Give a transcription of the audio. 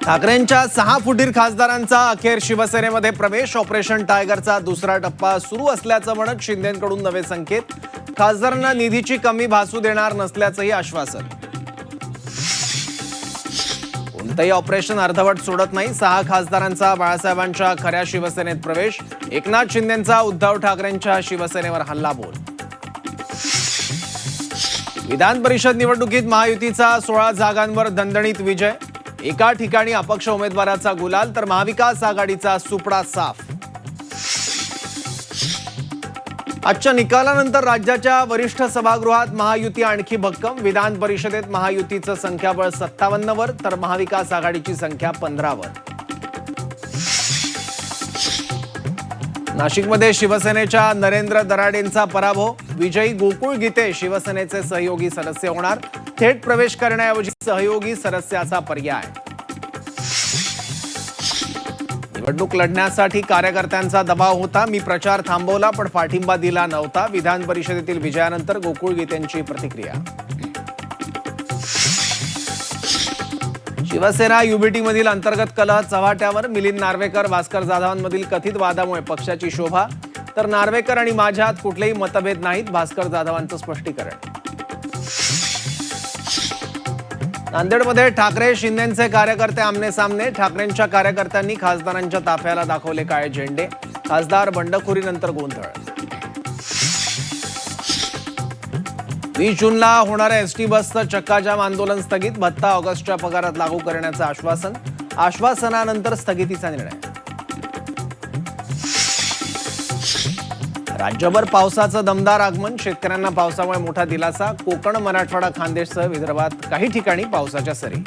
ठाकरेंच्या 6 फुटीर खासदारांचा अखेर शिवसेनेमध्ये प्रवेश. ऑपरेशन टायगरचा दुसरा टप्पा सुरू असल्याचं म्हणत शिंदेंकडून नवे संकेत. खासदारांना निधीची कमी भासू देणार नसल्याचंही आश्वासन. कोणतंही ऑपरेशन अर्धवट सोडत नाही. 6 खासदारांचा बाळासाहेबांच्या खऱ्या शिवसेनेत प्रवेश. एकनाथ शिंदेंचा उद्धव ठाकरेंच्या शिवसेनेवर हल्लाबोल. विधान परिषद निवडणुकीत महायुतीचा 16 जागांवर दणदणीत विजय. एका ठिकाणी अपक्ष उमेदवाराचा गुलाल तर महाविकास आघाडीचा सुपडा साफ. आजच्या निकालानंतर राज्याच्या वरिष्ठ सभागृहात महायुती आणखी भक्कम. विधान परिषदेत महायुतीचं संख्याबळ 57 वर तर महाविकास आघाडीची संख्या 15 वर. नाशिकमध्ये शिवसेनेच्या नरेंद्र दराडेंचा पराभव. विजयी गोकुळ गीते शिवसेनेचे सहयोगी सदस्य होणार. थेट प्रवेश करण्याऐवजी सहयोगी सदस्याचा पर्याय. निवडणूक लढण्यासाठी कार्यकर्त्यांचा दबाव होता. मी प्रचार थांबवला पण पाठिंबा दिला नव्हता. विधान परिषदेतील विजयानंतर गोकुळ गीतेंची प्रतिक्रिया. शिवसेना युबीटी मधील अंतर्गत कलह चव्हाट्यावर. मिलिंद नार्वेकर भास्कर जाधवांमधील कथित वादामुळे पक्षाची शोभा तर नार्वेकर आणि माझ्यात कुठलेही मतभेद नाहीत. भास्कर जाधवांचं स्पष्टीकरण. नांदेडमध्ये ठाकरे शिंदेंचे कार्यकर्ते आमने सामने. ठाकरेंच्या कार्यकर्त्यांनी खासदारांच्या ताफ्याला दाखवले काळे झेंडे. खासदार बंडखोरीनंतर गोंधळ. 20 जूनला होणाऱ्या एसटी बसचं चक्काजाम आंदोलन स्थगित. भत्ता ऑगस्टच्या पगारात लागू करण्याचं आश्वासन. आश्वासनानंतर स्थगितीचा निर्णय. राज्यभर पावसाचं दमदार आगमन. शेतकऱ्यांना पावसामुळे मोठा दिलासा. कोकण, मराठवाडा, खानदेशसह विदर्भात काही ठिकाणी पावसाच्या सरी.